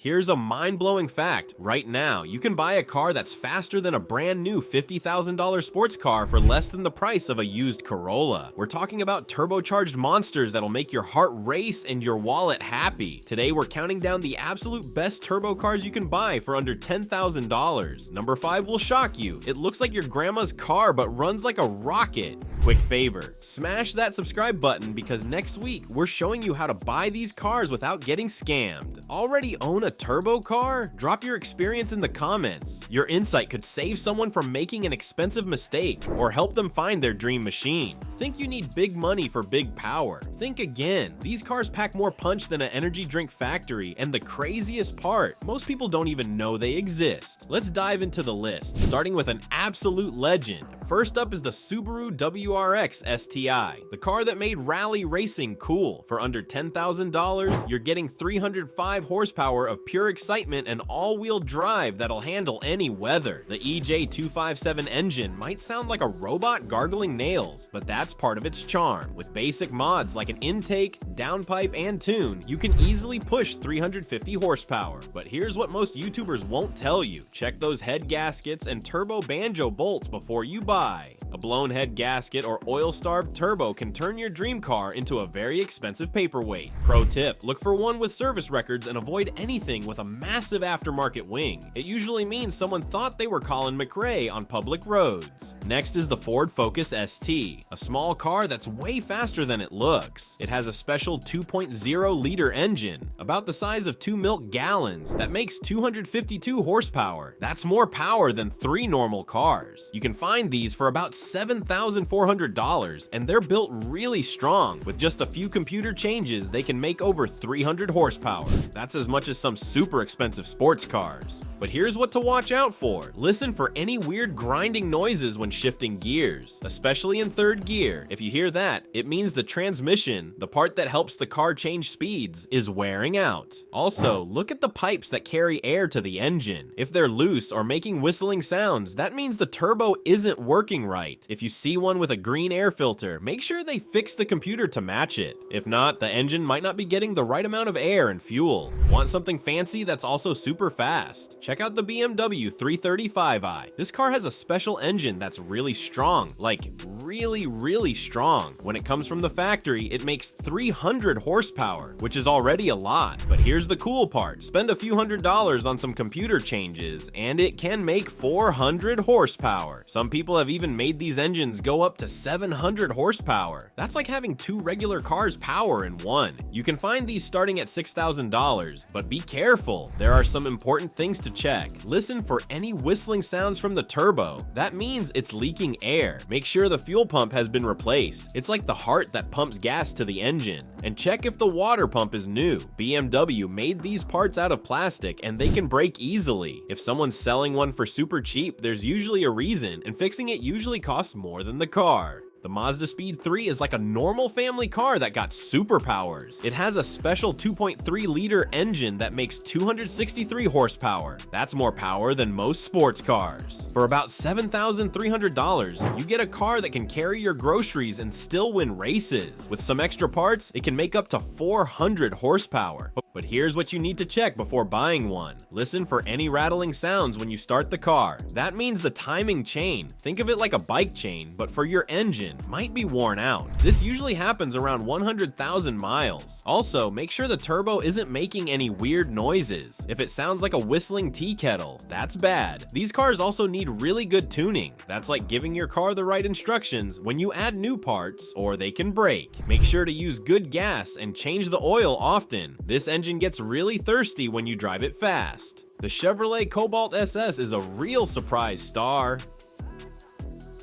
Here's a mind-blowing fact. Right now, you can buy a car that's faster than a brand new $50,000 sports car for less than the price of a used Corolla. We're talking about turbocharged monsters that'll make your heart race and your wallet happy. Today, we're counting down the absolute best turbo cars you can buy for under $10,000. Number 5 will shock you. It looks like your grandma's car but runs like a rocket. Quick favor, smash that subscribe button because next week, we're showing you how to buy these cars without getting scammed. Already own a turbo car? Drop your experience in the comments. Your insight could save someone from making an expensive mistake or help them find their dream machine. Think you need big money for big power? Think again. These cars pack more punch than an energy drink factory, and the craziest part, most people don't even know they exist. Let's dive into the list, starting with an absolute legend. First up is the Subaru WRX STI, the car that made rally racing cool. For under $10,000, you're getting 305 horsepower of pure excitement and all-wheel drive that'll handle any weather. The EJ257 engine might sound like a robot gargling nails, but that's part of its charm. With basic mods like an intake, downpipe, and tune, you can easily push 350 horsepower. But here's what most YouTubers won't tell you. Check those head gaskets and turbo banjo bolts before you buy. A blown head gasket or oil-starved turbo can turn your dream car into a very expensive paperweight. Pro tip, look for one with service records and avoid anything with a massive aftermarket wing. It usually means someone thought they were Colin McRae on public roads. Next is the Ford Focus ST, a small car that's way faster than it looks. It has a special 2.0-liter engine, about the size of 2 milk gallons, that makes 252 horsepower. That's more power than 3 normal cars. You can find these for about $7,400, and they're built really strong. With just a few computer changes, they can make over 300 horsepower. That's as much as some super expensive sports cars. But here's what to watch out for. Listen for any weird grinding noises when shifting gears, especially in third gear. If you hear that, it means the transmission, the part that helps the car change speeds, is wearing out. Also, look at the pipes that carry air to the engine. If they're loose or making whistling sounds, that means the turbo isn't working right. If you see one with a green air filter, make sure they fix the computer to match it. If not, the engine might not be getting the right amount of air and fuel. Want something fancy that's also super fast? Check out the BMW 335i. This car has a special engine that's really strong, like really strong. When it comes from the factory, it makes 300 horsepower, which is already a lot. But here's the cool part. Spend a few $100s on some computer changes, and it can make 400 horsepower. Some people have even made these engines go up to 700 horsepower. That's like having 2 regular cars' power in one. You can find these starting at $6,000, but be careful. There are some important things to check. Listen for any whistling sounds from the turbo. That means it's leaking air. Make sure the fuel pump has been replaced. It's like the heart that pumps gas to the engine. And check if the water pump is new. BMW made these parts out of plastic and they can break easily. If someone's selling one for super cheap, there's usually a reason, and fixing it usually costs more than the car. The Mazda Speed 3 is like a normal family car that got superpowers. It has a special 2.3-liter engine that makes 263 horsepower. That's more power than most sports cars. For about $7,300, you get a car that can carry your groceries and still win races. With some extra parts, it can make up to 400 horsepower. But here's what you need to check before buying one. Listen for any rattling sounds when you start the car. That means the timing chain. Think of it like a bike chain, but for your engine, might be worn out. This usually happens around 100,000 miles. Also, make sure the turbo isn't making any weird noises. If it sounds like a whistling tea kettle, that's bad. These cars also need really good tuning. That's like giving your car the right instructions when you add new parts, or they can break. Make sure to use good gas and change the oil often. This engine gets really thirsty when you drive it fast. The Chevrolet Cobalt SS is a real surprise star.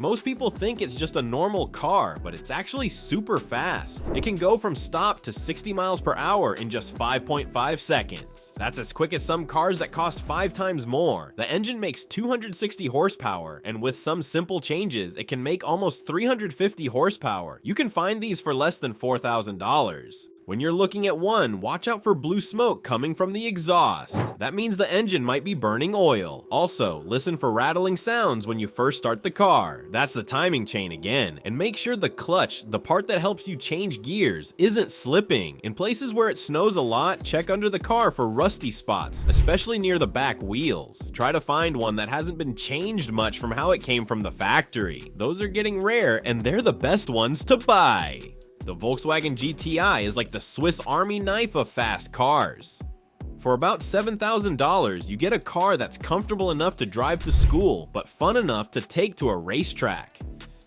Most people think it's just a normal car, but it's actually super fast. It can go from stop to 60 miles per hour in just 5.5 seconds. That's as quick as some cars that cost 5 times more. The engine makes 260 horsepower, and with some simple changes, it can make almost 350 horsepower. You can find these for less than $4,000. When you're looking at one, watch out for blue smoke coming from the exhaust. That means the engine might be burning oil. Also, listen for rattling sounds when you first start the car. That's the timing chain again. And make sure the clutch, the part that helps you change gears, isn't slipping. In places where it snows a lot, check under the car for rusty spots, especially near the back wheels. Try to find one that hasn't been changed much from how it came from the factory. Those are getting rare, and they're the best ones to buy. The Volkswagen GTI is like the Swiss Army knife of fast cars. For about $7,000, you get a car that's comfortable enough to drive to school, but fun enough to take to a racetrack.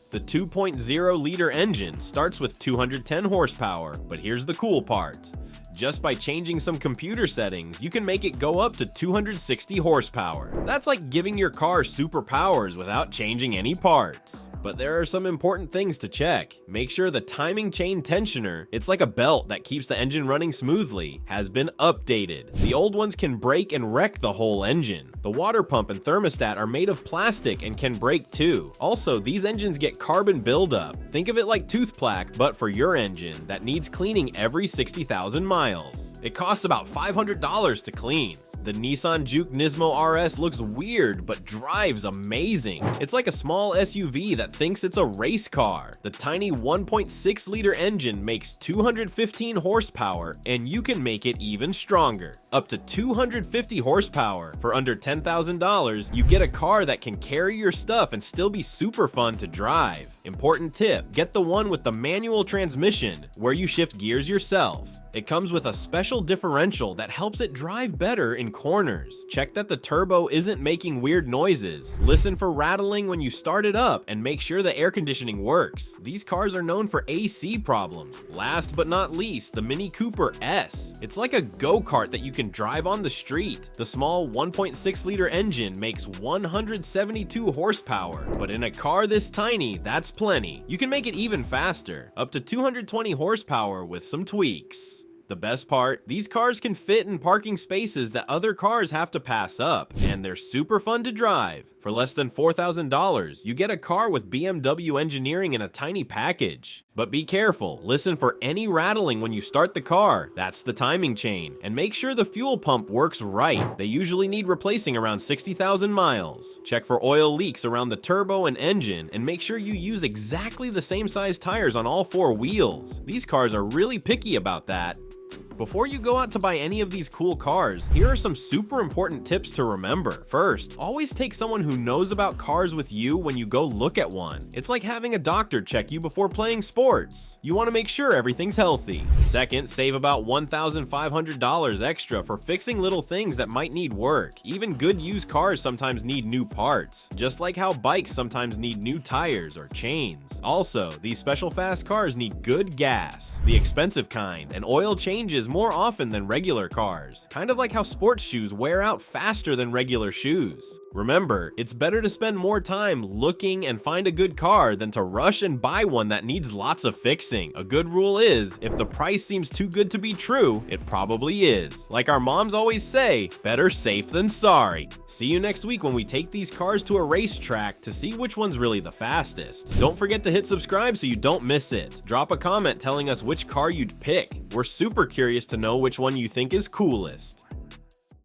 The 2.0-liter engine starts with 210 horsepower, but here's the cool part. Just by changing some computer settings, you can make it go up to 260 horsepower. That's like giving your car superpowers without changing any parts. But there are some important things to check. Make sure the timing chain tensioner, it's like a belt that keeps the engine running smoothly, has been updated. The old ones can break and wreck the whole engine. The water pump and thermostat are made of plastic and can break too. Also, these engines get carbon buildup. Think of it like tooth plaque, but for your engine that needs cleaning every 60,000 miles. It costs about $500 to clean. The Nissan Juke NISMO RS looks weird, but drives amazing. It's like a small SUV that thinks it's a race car. The tiny 1.6-liter engine makes 215 horsepower, and you can make it even stronger. Up to 250 horsepower. For under $10,000, you get a car that can carry your stuff and still be super fun to drive. Important tip, get the one with the manual transmission, where you shift gears yourself. It comes with a special differential that helps it drive better in corners. Check that the turbo isn't making weird noises. Listen for rattling when you start it up, and make sure the air conditioning works. These cars are known for AC problems. Last but not least, the Mini Cooper S. It's like a go-kart that you can drive on the street. The small 1.6-liter engine makes 172 horsepower, but in a car this tiny, that's plenty. You can make it even faster, up to 220 horsepower with some tweaks. The best part, these cars can fit in parking spaces that other cars have to pass up, and they're super fun to drive. For less than $4,000, you get a car with BMW engineering in a tiny package. But be careful, listen for any rattling when you start the car, that's the timing chain, and make sure the fuel pump works right. They usually need replacing around 60,000 miles. Check for oil leaks around the turbo and engine, and make sure you use exactly the same size tires on all four wheels. These cars are really picky about that. Before you go out to buy any of these cool cars, here are some super important tips to remember. First, always take someone who knows about cars with you when you go look at one. It's like having a doctor check you before playing sports. You want to make sure everything's healthy. Second, save about $1,500 extra for fixing little things that might need work. Even good used cars sometimes need new parts, just like how bikes sometimes need new tires or chains. Also, these special fast cars need good gas, the expensive kind, and oil changes more often than regular cars, kind of like how sports shoes wear out faster than regular shoes. Remember, it's better to spend more time looking and find a good car than to rush and buy one that needs lots of fixing. A good rule is, if the price seems too good to be true, it probably is. Like our moms always say, better safe than sorry. See you next week when we take these cars to a racetrack to see which one's really the fastest. Don't forget to hit subscribe so you don't miss it. Drop a comment telling us which car you'd pick. We're super curious to know which one you think is coolest.